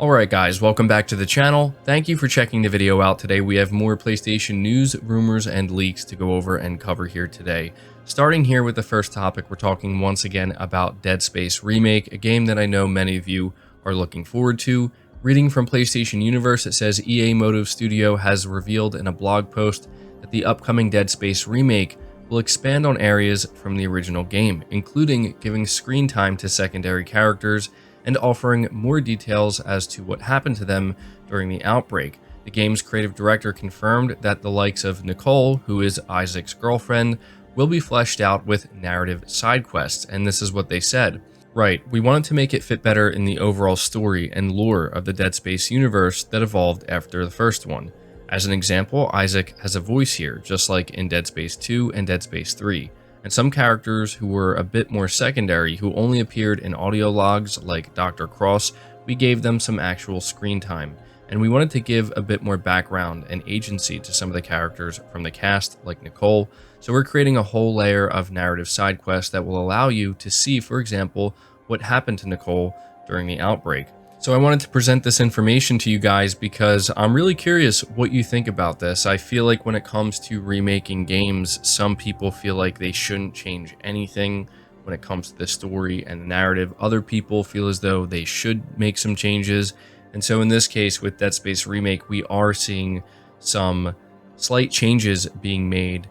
Alright guys, welcome back to the channel. Thank you for checking the video out today. We have more PlayStation news, rumors, and leaks to go over and cover here today. Starting here with the first topic, we're talking once again about Dead Space Remake, a game that I know many of you are looking forward to. Reading from PlayStation Universe, it says EA Motive Studio has revealed in a blog post that the upcoming Dead Space Remake will expand on areas from the original game, including giving screen time to secondary characters and offering more details as to what happened to them during the outbreak. The game's creative director confirmed that the likes of Nicole, who is Isaac's girlfriend, will be fleshed out with narrative side quests, and this is what they said. Right, we wanted to make it fit better in the overall story and lore of the Dead Space universe that evolved after the first one. As an example, Isaac has a voice here, just like in Dead Space 2 and Dead Space 3. And some characters who were a bit more secondary, who only appeared in audio logs like Dr. Cross, we gave them some actual screen time. And we wanted to give a bit more background and agency to some of the characters from the cast, like Nicole. So we're creating a whole layer of narrative side quests that will allow you to see, for example, what happened to Nicole during the outbreak. So I wanted to present this information to you guys because I'm really curious what you think about this. I feel like when it comes to remaking games, some people feel like they shouldn't change anything when it comes to the story and the narrative. Other people feel as though they should make some changes. And so in this case, with Dead Space Remake, we are seeing some slight changes being made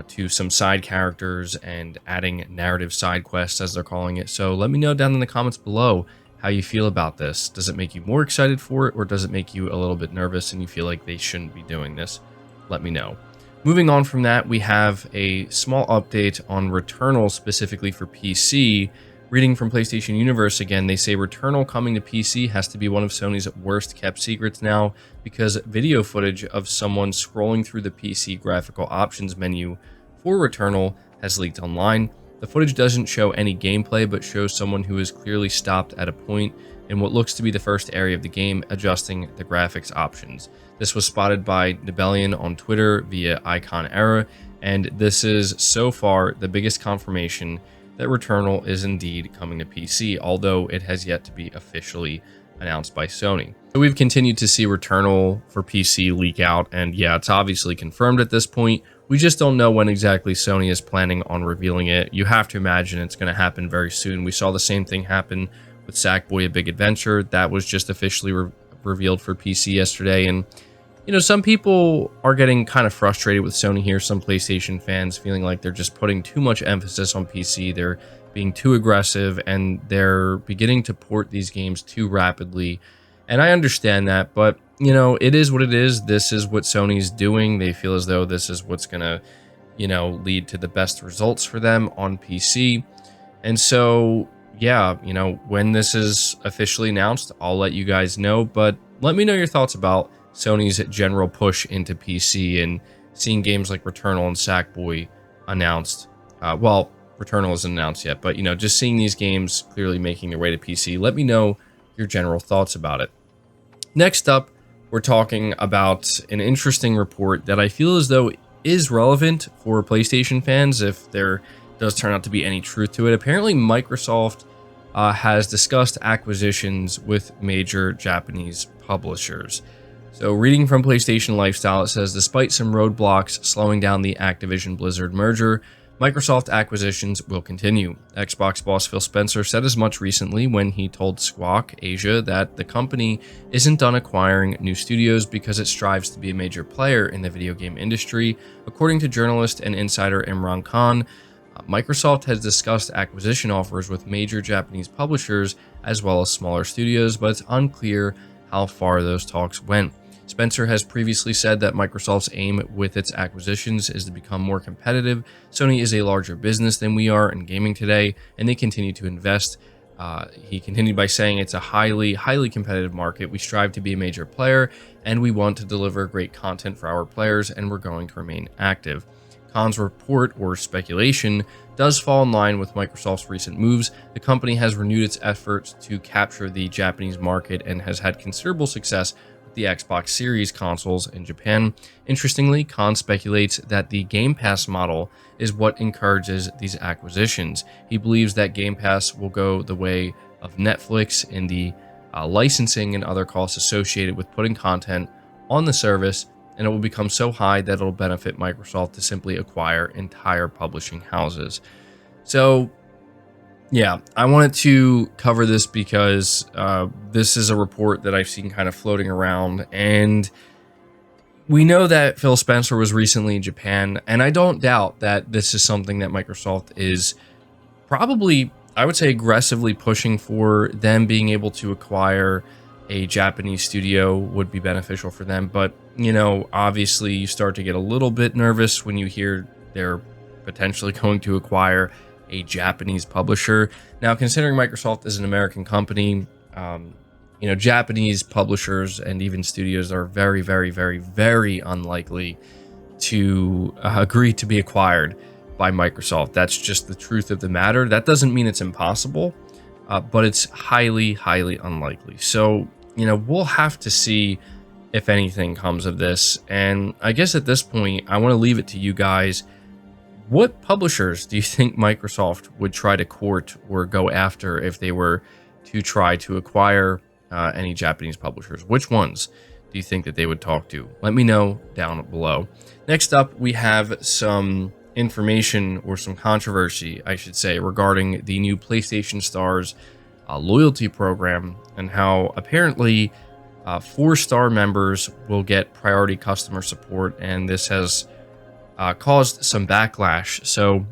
to some side characters and adding narrative side quests, as they're calling it. So let me know down in the comments below how you feel about this. Does it make you more excited for it, or does it make you a little bit nervous and you feel like they shouldn't be doing this? Let me know. Moving on from that, we have a small update on Returnal specifically for PC. Reading from PlayStation Universe again, they say Returnal coming to PC has to be one of Sony's worst kept secrets now, because video footage of someone scrolling through the PC graphical options menu for Returnal has leaked online. The footage doesn't show any gameplay, but shows someone who is clearly stopped at a point in what looks to be the first area of the game, adjusting the graphics options. This was spotted by Nebellion on Twitter via Icon Era, and this is so far the biggest confirmation that Returnal is indeed coming to PC, although it has yet to be officially announced by Sony. So we've continued to see Returnal for PC leak out, and yeah, it's obviously confirmed at this point. We just don't know when exactly Sony is planning on revealing it. You have to imagine it's going to happen very soon. We saw the same thing happen with Sackboy: A Big Adventure. That was just officially revealed for PC yesterday. And, you know, some people are getting kind of frustrated with Sony here. Some PlayStation fans feeling like they're just putting too much emphasis on PC. They're being too aggressive, and they're beginning to port these games too rapidly. And I understand that, but you know, it is what it is. This is what Sony's doing. They feel as though this is what's gonna, you know, lead to the best results for them on PC. And so, yeah, you know, when this is officially announced, I'll let you guys know. But let me know your thoughts about Sony's general push into PC and seeing games like Returnal and Sackboy announced. Well, Returnal isn't announced yet, but, you know, just seeing these games clearly making their way to PC. Let me know your general thoughts about it. Next up, we're talking about an interesting report that I feel as though is relevant for PlayStation fans if there does turn out to be any truth to it. Apparently, Microsoft has discussed acquisitions with major Japanese publishers. So reading from PlayStation Lifestyle, it says, despite some roadblocks slowing down the Activision Blizzard merger, Microsoft acquisitions will continue. Xbox boss Phil Spencer said as much recently when he told Squawk Asia that the company isn't done acquiring new studios because it strives to be a major player in the video game industry. According to journalist and insider Imran Khan, Microsoft has discussed acquisition offers with major Japanese publishers as well as smaller studios, but it's unclear how far those talks went. Spencer has previously said that Microsoft's aim with its acquisitions is to become more competitive. Sony is a larger business than we are in gaming today, and they continue to invest. He continued by saying it's a highly competitive market. We strive to be a major player, and we want to deliver great content for our players, and we're going to remain active. Khan's report, or speculation, does fall in line with Microsoft's recent moves. The company has renewed its efforts to capture the Japanese market and has had considerable success the Xbox Series consoles in Japan. Interestingly, Khan speculates that the Game Pass model is what encourages these acquisitions. He believes that Game Pass will go the way of Netflix in the licensing and other costs associated with putting content on the service, and it will become so high that it'll benefit Microsoft to simply acquire entire publishing houses. So yeah, I wanted to cover this because this is a report that I've seen kind of floating around, and we know that Phil Spencer was recently in Japan, and I don't doubt that this is something that Microsoft is probably, I would say, aggressively pushing for. Them being able to acquire a Japanese studio would be beneficial for them. But, you know, obviously you start to get a little bit nervous when you hear they're potentially going to acquire a Japanese publisher. Now, considering Microsoft is an American company, you know, Japanese publishers and even studios are very, very, very, very unlikely to agree to be acquired by Microsoft. That's just the truth of the matter. That doesn't mean it's impossible, but it's highly, highly unlikely. So, you know, we'll have to see if anything comes of this. And I guess at this point, I want to leave it to you guys. What publishers do you think Microsoft would try to court or go after if they were to try to acquire any Japanese publishers? Which ones do you think that they would talk to? Let me know down below. Next up, we have some information, or some controversy, I should say, regarding the new PlayStation Stars loyalty program, and how apparently 4-star members will get priority customer support, and this has caused some backlash. So,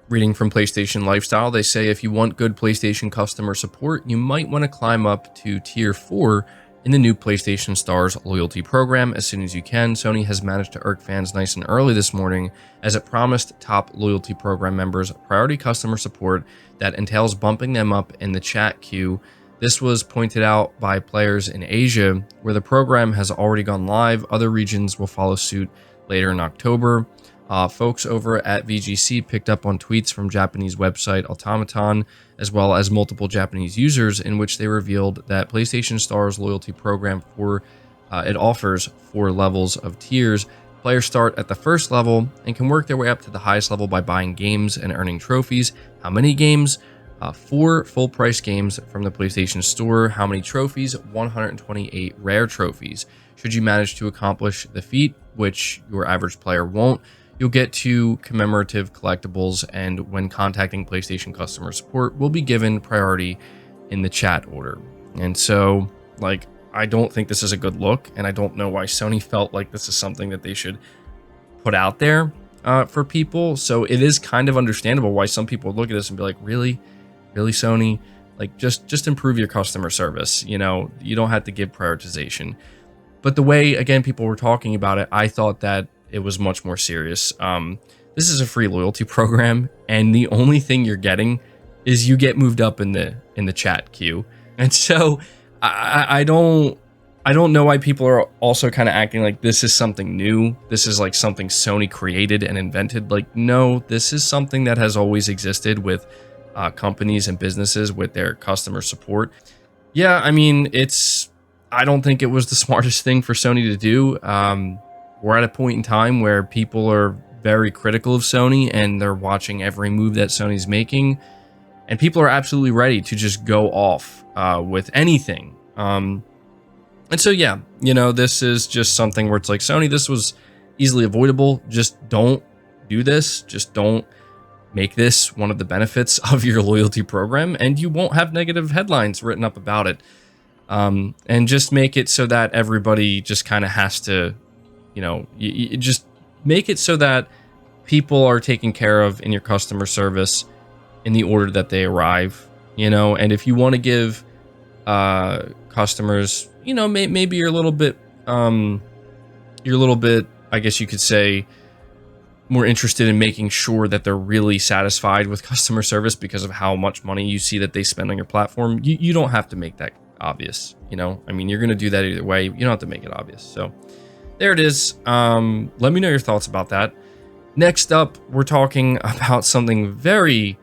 reading from PlayStation Lifestyle, they say if you want good PlayStation customer support, you might want to climb up to Tier 4 in the new PlayStation Stars loyalty program as soon as you can. Sony has managed to irk fans nice and early this morning, as it promised top loyalty program members priority customer support that entails bumping them up in the chat queue. This was pointed out by players in Asia, where the program has already gone live. Other regions will follow suit later in October. Folks over at VGC picked up on tweets from Japanese website Automaton, as well as multiple Japanese users, in which they revealed that PlayStation Stars loyalty program it offers 4 levels of tiers. Players start at the first level and can work their way up to the highest level by buying games and earning trophies. How many games? 4 full price games from the PlayStation Store. How many trophies? 128 rare trophies. Should you manage to accomplish the feat, which your average player won't, you'll get 2 commemorative collectibles, and when contacting PlayStation customer support, will be given priority in the chat order. And so, like, I don't think this is a good look, and I don't know why Sony felt like this is something that they should put out there for people. So it is kind of understandable why some people look at this and be like, really, Sony? Like, just improve your customer service. You know, you don't have to give prioritization. But the way, again, people were talking about it, I thought that it was much more serious. This is a free loyalty program, and the only thing you're getting is you get moved up in the chat queue. And so I don't know why people are also kind of acting like this is something new. This is like something Sony created and invented. Like, no, this is something that has always existed with companies and businesses with their customer support. Yeah, I mean, I don't think it was the smartest thing for Sony to do. We're at a point in time where people are very critical of Sony, and they're watching every move that Sony's making, and people are absolutely ready to just go off with anything. And so, yeah, you know, this is just something where it's like, Sony, this was easily avoidable. Just don't do this. Just don't make this one of the benefits of your loyalty program, and you won't have negative headlines written up about it. And just make it so that everybody just kind of has to, you know, you just make it so that people are taken care of in your customer service in the order that they arrive, you know. And if you want to give customers, you know, maybe you're a little bit, I guess you could say, more interested in making sure that they're really satisfied with customer service because of how much money you see that they spend on your platform. You don't have to make that obvious, you know. I mean, you're going to do that either way. You don't have to make it obvious. So there it is. Let me know your thoughts about that. Next up, we're talking about something very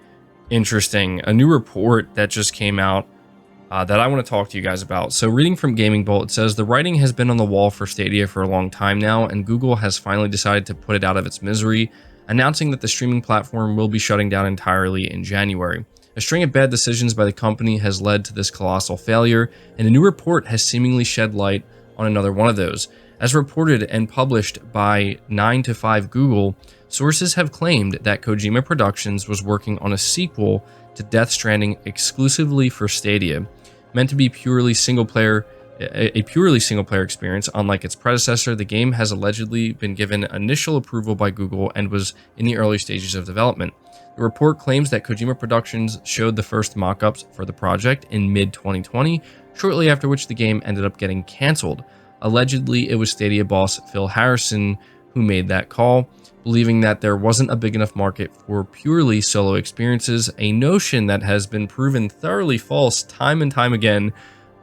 interesting, a new report that just came out that I want to talk to you guys about. So reading from Gaming Bolt, it says the writing has been on the wall for Stadia for a long time now, and Google has finally decided to put it out of its misery, announcing that the streaming platform will be shutting down entirely in January. A string of bad decisions by the company has led to this colossal failure, and a new report has seemingly shed light on another one of those. As reported and published by 9 to 5 Google, sources have claimed that Kojima Productions was working on a sequel to Death Stranding exclusively for Stadia, meant to be a purely single player experience. Unlike its predecessor, the game has allegedly been given initial approval by Google and was in the early stages of development. The report claims that Kojima Productions showed the first mock-ups for the project in mid-2020, shortly after which the game ended up getting cancelled. Allegedly, it was Stadia boss Phil Harrison who made that call, believing that there wasn't a big enough market for purely solo experiences, a notion that has been proven thoroughly false time and time again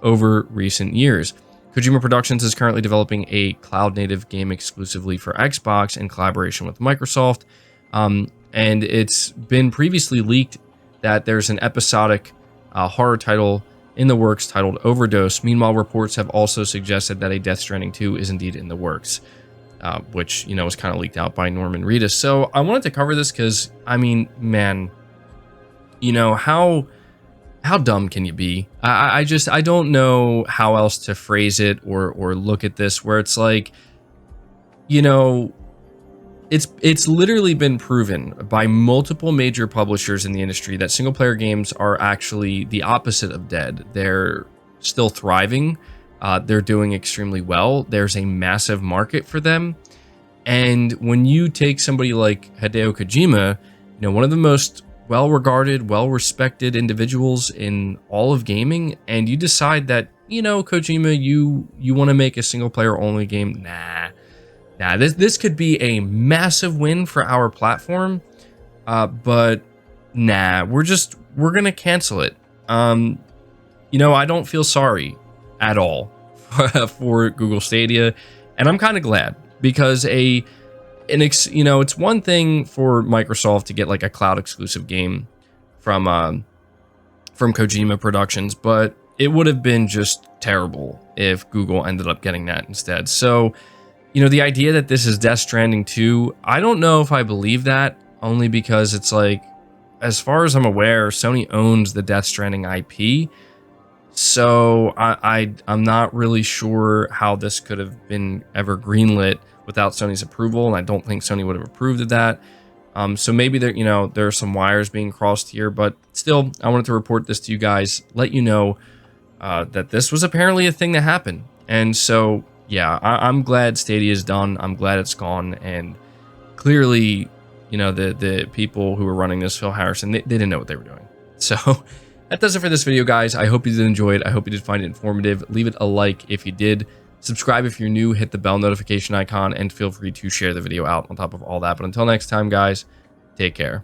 over recent years. Kojima Productions is currently developing a cloud-native game exclusively for Xbox in collaboration with Microsoft, and it's been previously leaked that there's an episodic horror title in the works titled Overdose. Meanwhile, reports have also suggested that a Death Stranding 2 is indeed in the works, which, was kind of leaked out by Norman Reedus. So I wanted to cover this because, I mean, man, how dumb can you be? I don't know how else to phrase it or look at this, where it's like, it's literally been proven by multiple major publishers in the industry that single player games are actually the opposite of dead. They're still thriving. They're doing extremely well. There's a massive market for them. And when you take somebody like Hideo Kojima, one of the most well-regarded, well-respected individuals in all of gaming, and you decide that, Kojima, you want to make a single player only game, this could be a massive win for our platform, but we're gonna cancel it. I don't feel sorry at all for Google Stadia, and I'm kind of glad, because it's one thing for Microsoft to get like a cloud exclusive game from Kojima Productions, but it would have been just terrible if Google ended up getting that instead. So, the idea that this is Death Stranding 2, I don't know if I believe that, only because it's like, as far as I'm aware, Sony owns the Death Stranding IP. So I'm not really sure how this could have been ever greenlit without Sony's approval, and I don't think Sony would have approved of that. So maybe there are some wires being crossed here, but still, I wanted to report this to you guys, let you know that this was apparently a thing that happened. And so, yeah, I'm glad Stadia is done. I'm glad it's gone, and clearly, the people who were running this, Phil Harrison, they didn't know what they were doing. So that does it for this video, guys. I hope you did enjoy it. I hope you did find it informative. Leave it a like if you did. Subscribe if you're new. Hit the bell notification icon, and feel free to share the video out on top of all that. But until next time, guys, take care.